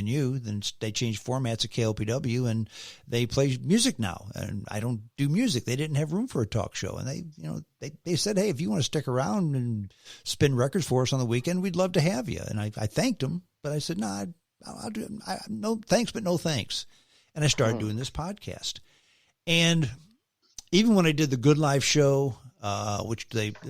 KXNU. Then they changed formats at KLPW, and they play music now. And I don't do music. They didn't have room for a talk show. And they said, hey, if you want to stick around and spin records for us on the weekend, we'd love to have you. And I thanked them, but I said, no, I'll do it. No thanks, but no thanks. And I started doing this podcast. And even when I did the Good Life show, which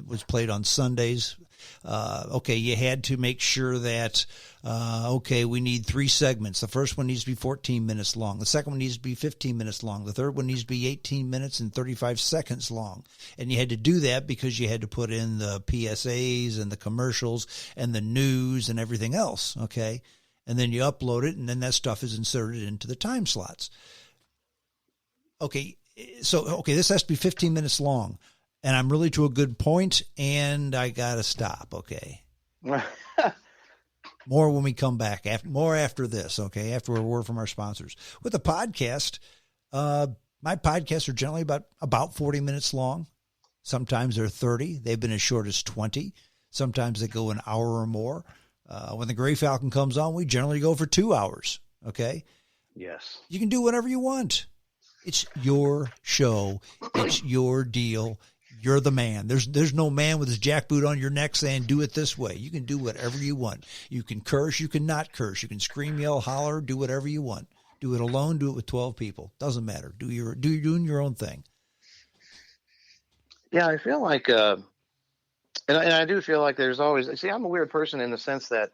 was played on Sundays, you had to make sure that, we need 3 segments. The first one needs to be 14 minutes long. The second one needs to be 15 minutes long. The third one needs to be 18 minutes and 35 seconds long. And you had to do that because you had to put in the PSAs and the commercials and the news and everything else, okay? And then you upload it, and then that stuff is inserted into the time slots. Okay, so, this has to be 15 minutes long. And I'm really to a good point, and I got to stop, okay? More when we come back. More after this, okay? After a word from our sponsors. With the podcast, my podcasts are generally about 40 minutes long. Sometimes they're 30. They've been as short as 20. Sometimes they go an hour or more. When the Gray Falcon comes on, we generally go for 2 hours, okay? Yes. You can do whatever you want. It's your show. It's your deal. You're the man. There's no man with his jackboot on your neck saying, do it this way. You can do whatever you want. You can curse. You can not curse. You can scream, yell, holler, do whatever you want. Do it alone. Do it with 12 people. Doesn't matter. You're doing your own thing. Yeah, I feel like, and I do feel like there's always, see, I'm a weird person in the sense that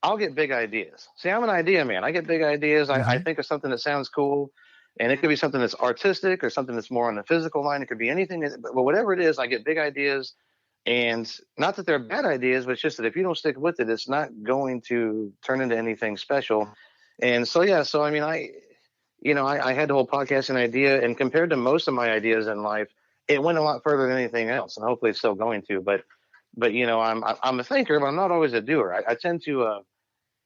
I'll get big ideas. See, I'm an idea man. I get big ideas. I think of something that sounds cool. And it could be something that's artistic or something that's more on the physical line. It could be anything, but whatever it is, I get big ideas. And not that they're bad ideas, but it's just that if you don't stick with it, it's not going to turn into anything special. And so, I mean, I had the whole podcasting idea, and compared to most of my ideas in life, it went a lot further than anything else. And hopefully it's still going to, but I'm a thinker, but I'm not always a doer. I tend to,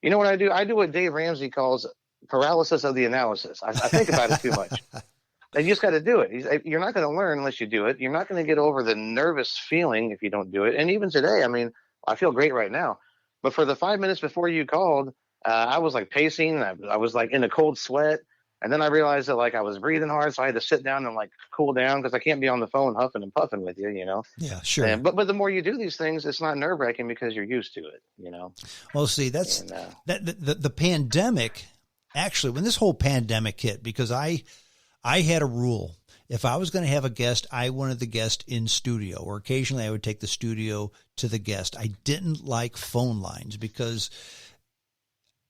you know what I do? I do what Dave Ramsey calls paralysis of the analysis. I think about it too much. You just got to do it. You're not going to learn unless you do it. You're not going to get over the nervous feeling if you don't do it. And even today, I mean, I feel great right now. But for the 5 minutes before you called, I was like pacing. I was like in a cold sweat. And then I realized that like I was breathing hard. So I had to sit down and like cool down because I can't be on the phone huffing and puffing with you, you know? Yeah, sure. But the more you do these things, it's not nerve wracking because you're used to it, you know? Well, see, that's the pandemic. Actually, when this whole pandemic hit, because I had a rule. If I was going to have a guest, I wanted the guest in studio, or occasionally I would take the studio to the guest. I didn't like phone lines because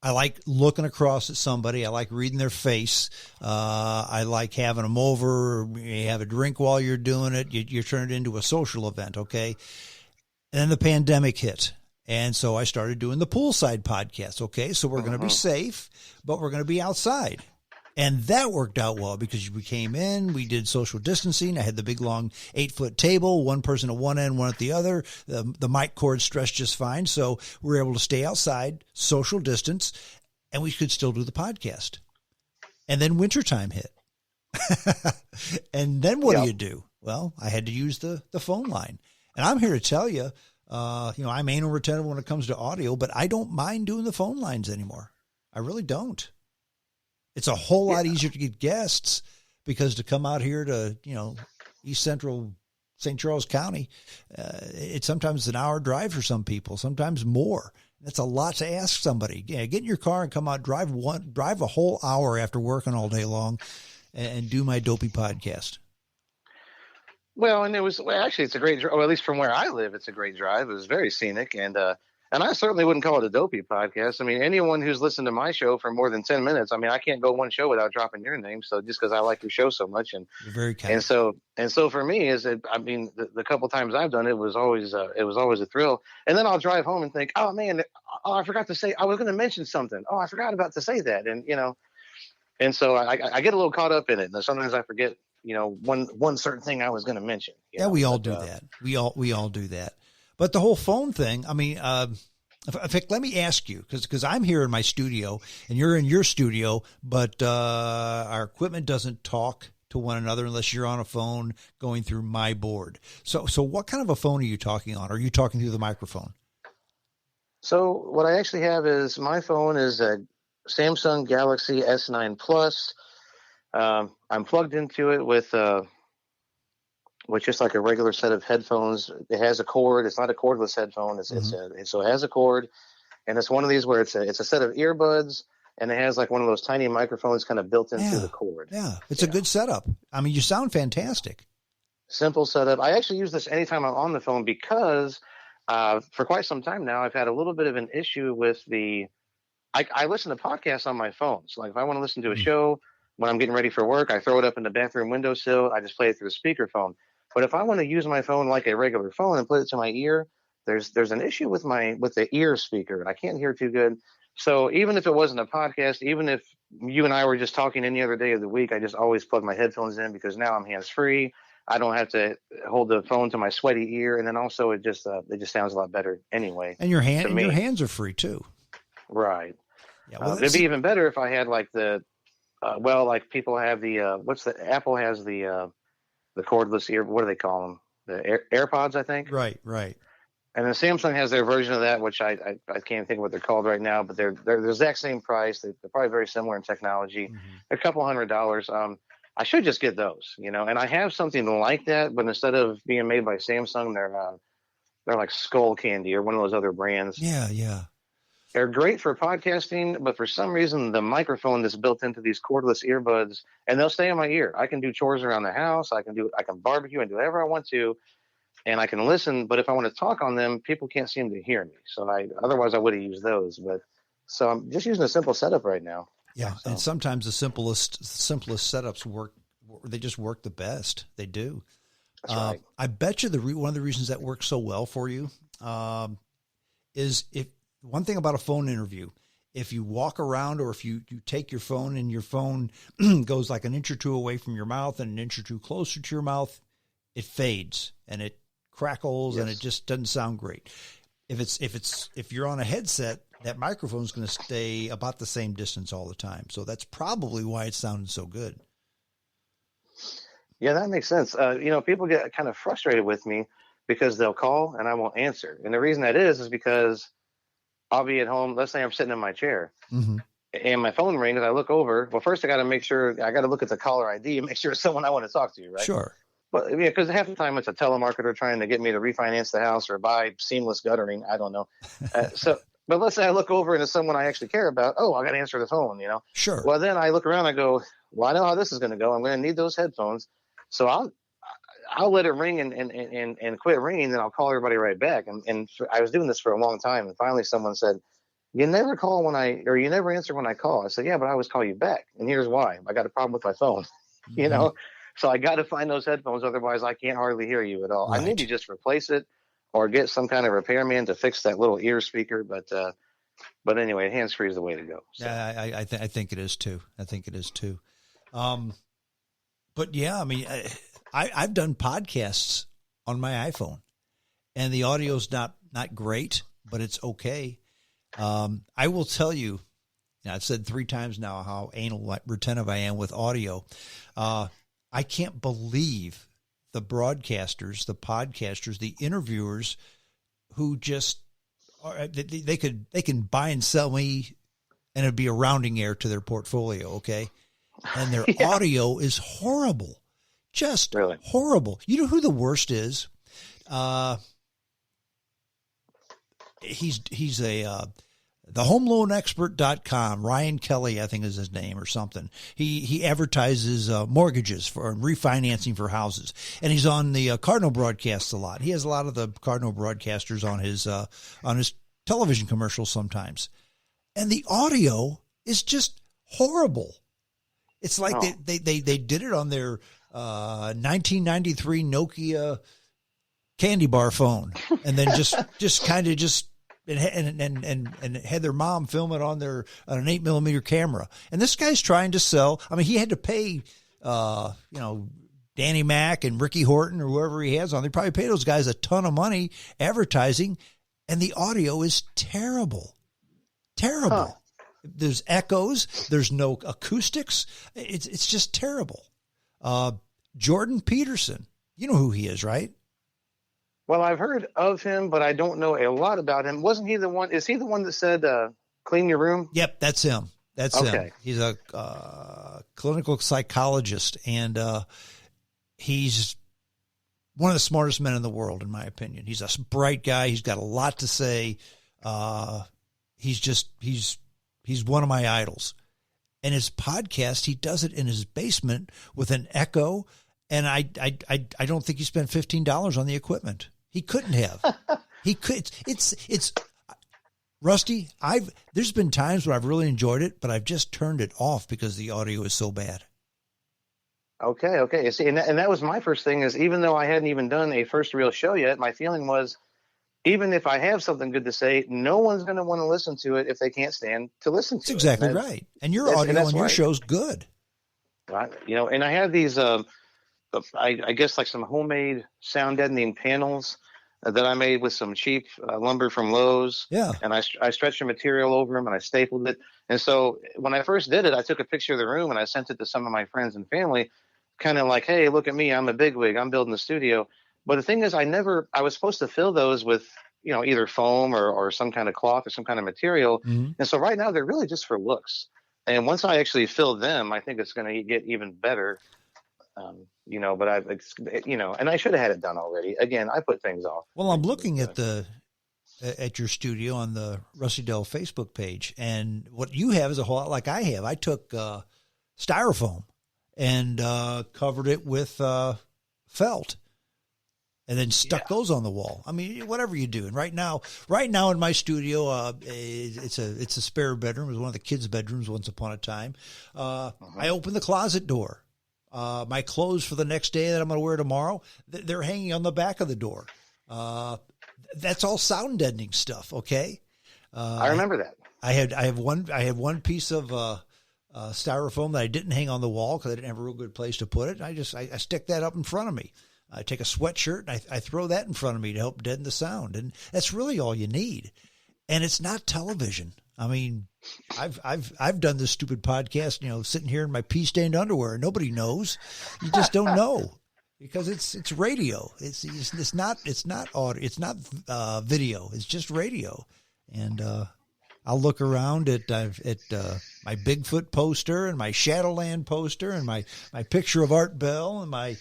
I like looking across at somebody. I like reading their face. I like having them over. You have a drink while you're doing it. You turn it into a social event, okay? And then the pandemic hit. And so I started doing the poolside podcast. Okay, so we're going to be safe, but we're going to be outside. And that worked out well because we came in, we did social distancing. I had the big, long 8-foot table, one person at one end, one at the other. The mic cord stretched just fine. So we were able to stay outside, social distance, and we could still do the podcast. And then wintertime hit. And then what do you do? Well, I had to use the phone line. And I'm here to tell you, I'm anal retentive when it comes to audio, but I don't mind doing the phone lines anymore. I really don't. It's a whole lot easier to get guests because to come out here to, East Central St. Charles County, it's sometimes an hour drive for some people, sometimes more. That's a lot to ask somebody. Yeah, get in your car and come out, drive a whole hour after working all day long and do my dopey podcast. Well, and actually it's a great drive, or at least from where I live, it's a great drive. It was very scenic, and I certainly wouldn't call it a dopey podcast. I mean, anyone who's listened to my show for more than 10 minutes, I mean, I can't go one show without dropping your name. So just because I like your show so much, and you're very kind. And so for me, the couple times I've done it was always a thrill. And then I'll drive home and think, oh man, I forgot to say, I was going to mention something. Oh, I forgot about to say that, and so I get a little caught up in it, and sometimes I forget. One certain thing I was going to mention. We all do that. We all do that. But the whole phone thing, I mean, in fact, let me ask you, because I'm here in my studio and you're in your studio, but our equipment doesn't talk to one another unless you're on a phone going through my board. So what kind of a phone are you talking on? Are you talking through the microphone? So what I actually have is my phone is Samsung Galaxy S9 Plus. I'm plugged into it with just like a regular set of headphones. It has a cord. It's not a cordless headphone. So it has a cord, and it's one of these where it's a set of earbuds, and it has like one of those tiny microphones kind of built into the cord. Yeah, it's a good setup. I mean, you sound fantastic. Simple setup. I actually use this anytime I'm on the phone because for quite some time now, I've had a little bit of an issue with I listen to podcasts on my phone. So like if I want to listen to a show when I'm getting ready for work, I throw it up in the bathroom windowsill. I just play it through the speakerphone. But if I want to use my phone like a regular phone and put it to my ear, there's an issue with the ear speaker, and I can't hear too good. So even if it wasn't a podcast, even if you and I were just talking any other day of the week, I just always plug my headphones in because now I'm hands free. I don't have to hold the phone to my sweaty ear, and then also it just sounds a lot better anyway. And your hands are free too. Right. Yeah. Well, it'd be even better if I had like like people have Apple has the cordless ear. What do they call them? The AirPods, I think. Right. And then Samsung has their version of that, which I can't think of what they're called right now, but they're the exact same price. They're probably very similar in technology. Mm-hmm. They're a couple $100. I should just get those, and I have something like that, but instead of being made by Samsung, they're like Skull Candy or one of those other brands. Yeah. They're great for podcasting, but for some reason, the microphone that's built into these cordless earbuds, and they'll stay in my ear. I can do chores around the house. I can barbecue and do whatever I want to, and I can listen. But if I want to talk on them, people can't seem to hear me. So otherwise I would have used those. So I'm just using a simple setup right now. Yeah, so. And sometimes the simplest setups work. They just work the best. They do. That's right. I bet you one of the reasons that works so well for you is if. One thing about a phone interview, if you walk around or if you take your phone and your phone goes like an inch or two away from your mouth and an inch or two closer to your mouth, it fades and it crackles and it just doesn't sound great. If you're on a headset, that microphone is going to stay about the same distance all the time. So that's probably why it sounded so good. Yeah, that makes sense. People get kind of frustrated with me because they'll call and I won't answer. And the reason that is because I'll be at home. Let's say I'm sitting in my chair and my phone rings. I look over. Well, first I got to look at the caller ID and make sure it's someone I want to talk to, right? Sure. But because half the time it's a telemarketer trying to get me to refinance the house or buy seamless guttering. I don't know. But let's say I look over and it's someone I actually care about. Oh, I got to answer the phone, Sure. Well, then I look around and I go, well, I know how this is going to go. I'm going to need those headphones. So I'll let it ring and quit ringing, then I'll call everybody right back. And I was doing this for a long time, and finally someone said, you never answer when I call. I said, yeah, but I always call you back, and here's why. I got a problem with my phone, So I got to find those headphones, otherwise I can't hardly hear you at all. Right. I need to just replace it or get some kind of repairman to fix that little ear speaker, but anyway, hands-free is the way to go. So. Yeah, I think it is too. But yeah, I mean, I've done podcasts on my iPhone, and the audio's not great, but it's okay. I will tell you, I've said 3 times now how anal retentive I am with audio. I can't believe the broadcasters, the podcasters, the interviewers who just they can buy and sell me, and it'd be a rounding error to their portfolio. Okay. And their audio is horrible, just really horrible. You know who the worst is? He's the homeloanexpert.com. Ryan Kelly, I think is his name or something. He advertises mortgages for refinancing for houses, and he's on the Cardinal broadcasts a lot. He has a lot of the Cardinal broadcasters on his television commercials sometimes, and the audio is just horrible. It's like they did it on their 1993 Nokia candy bar phone, and then just kind of and had their mom film it on an 8mm camera. And this guy's trying to sell. I mean, he had to pay, Danny Mac and Ricky Horton or whoever he has on. They probably pay those guys a ton of money advertising, and the audio is terrible. Huh. There's echoes. There's no acoustics. It's just terrible. Jordan Peterson, you know who he is, right? Well, I've heard of him, but I don't know a lot about him. Wasn't he the one? Is he the one that said, clean your room? Yep, that's him. That's Okay. him. He's a clinical psychologist, and he's one of the smartest men in the world, in my opinion. He's a bright guy. He's got a lot to say. He's one of my idols. And his podcast, he does it in his basement with an echo. And I don't think he spent $15 on the equipment. He couldn't have. He could. It's Rusty. There's been times where I've really enjoyed it, but I've just turned it off because the audio is so bad. Okay. See, and that was my first thing is even though I hadn't even done a first real show yet, my feeling was even if I have something good to say, no one's going to want to listen to it if they can't stand to listen to That's exactly right. And your audio on your show's good. Right. And I have these, I guess like some homemade sound deadening panels that I made with some cheap lumber from Lowe's. Yeah. And I stretched the material over them and I stapled it. And so when I first did it, I took a picture of the room and I sent it to some of my friends and family, kind of like, hey, look at me. I'm a bigwig. I'm building the studio. But the thing is, I was supposed to fill those with, either foam or some kind of cloth or some kind of material. Mm-hmm. And so right now they're really just for looks. And once I actually fill them, I think it's going to get even better. But and I should have had it done already. Again, I put things off. Well, I'm looking at your studio on the Rusty Dell Facebook page, and what you have is a whole lot like I have. I took styrofoam and covered it with felt, and then stuck those on the wall. I mean, whatever you do. And right now in my studio, it's a spare bedroom. It was one of the kids' bedrooms once upon a time. I opened the closet door. My clothes for the next day that I'm going to wear tomorrow, they're hanging on the back of the door. That's all sound deadening stuff. Okay. I remember that. I had one piece of styrofoam that I didn't hang on the wall because I didn't have a real good place to put it. I stick that up in front of me. I take a sweatshirt and I throw that in front of me to help deaden the sound. And that's really all you need. And it's not television. I mean, I've done this stupid podcast, sitting here in my pea-stained underwear, and nobody knows. You just don't know because it's radio. It's not audio. It's not video. It's just radio. And I'll look around at my Bigfoot poster and my Shadowland poster and my picture of Art Bell and my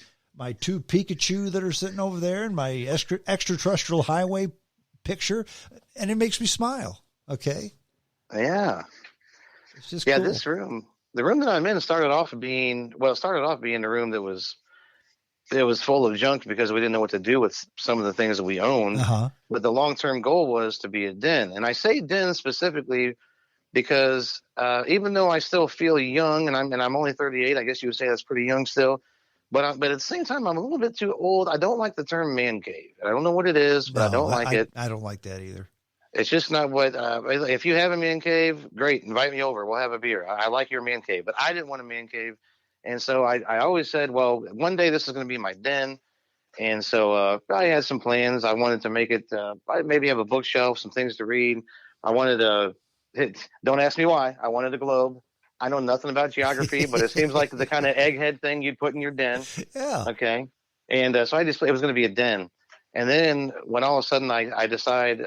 two Pikachu that are sitting over there and my extraterrestrial highway picture, and it makes me smile. Okay. Yeah. It's just cool. This room, the room that I'm in started off being the room that was full of junk because we didn't know what to do with some of the things that we owned. Uh-huh. But the long-term goal was to be a den. And I say den specifically because even though I still feel young and I'm only 38, I guess you would say that's pretty young still. But at the same time, I'm a little bit too old. I don't like the term man cave. I don't know what it is, but I don't like it. I don't like that either. It's just not what, if you have a man cave, great, invite me over. We'll have a beer. I like your man cave, but I didn't want a man cave. And so I always said, well, one day this is going to be my den. And so I had some plans. I wanted to make it, I maybe have a bookshelf, some things to read. I wanted don't ask me why. I wanted a globe. I know nothing about geography, but it seems like the kind of egghead thing you'd put in your den. Yeah. Okay. And so it was going to be a den. And then when all of a sudden I decide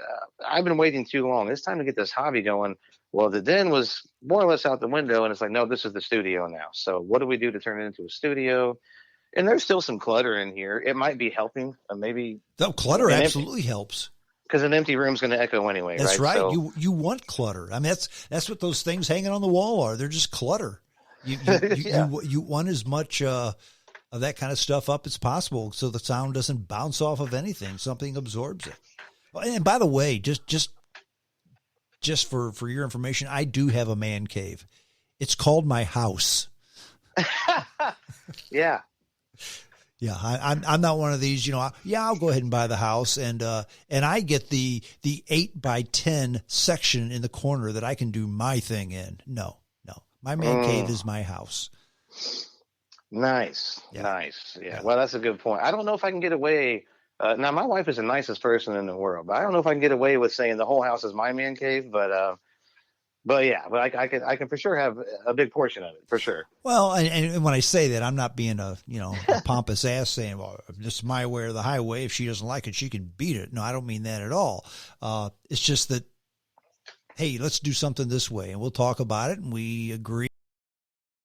I've been waiting too long, it's time to get this hobby going. Well, the den was more or less out the window, and it's like, no, this is the studio now. So what do we do to turn it into a studio? And there's still some clutter in here. It might be helping, maybe. No, clutter absolutely helps. Because an empty room's going to echo anyway. That's right. So, you want clutter. I mean, that's what those things hanging on the wall are. They're just clutter. You want as much of that kind of stuff up as possible, so the sound doesn't bounce off of anything. Something absorbs it. And by the way, just for your information, I do have a man cave. It's called my house. Yeah. Yeah, I'm not one of these, I'll go ahead and buy the house and I get the 8x10 section in the corner that I can do my thing in. No. My man cave is my house. Nice. Yeah. Nice. Yeah. Well, that's a good point. I don't know if I can get away. Now my wife is the nicest person in the world, but I don't know if I can get away with saying the whole house is my man cave, but I can for sure have a big portion of it for sure. Well, and when I say that, I'm not being a pompous ass saying, well, this is my way or the highway. If she doesn't like it, she can beat it. No, I don't mean that at all. It's just that hey, let's do something this way, and we'll talk about it, and we agree.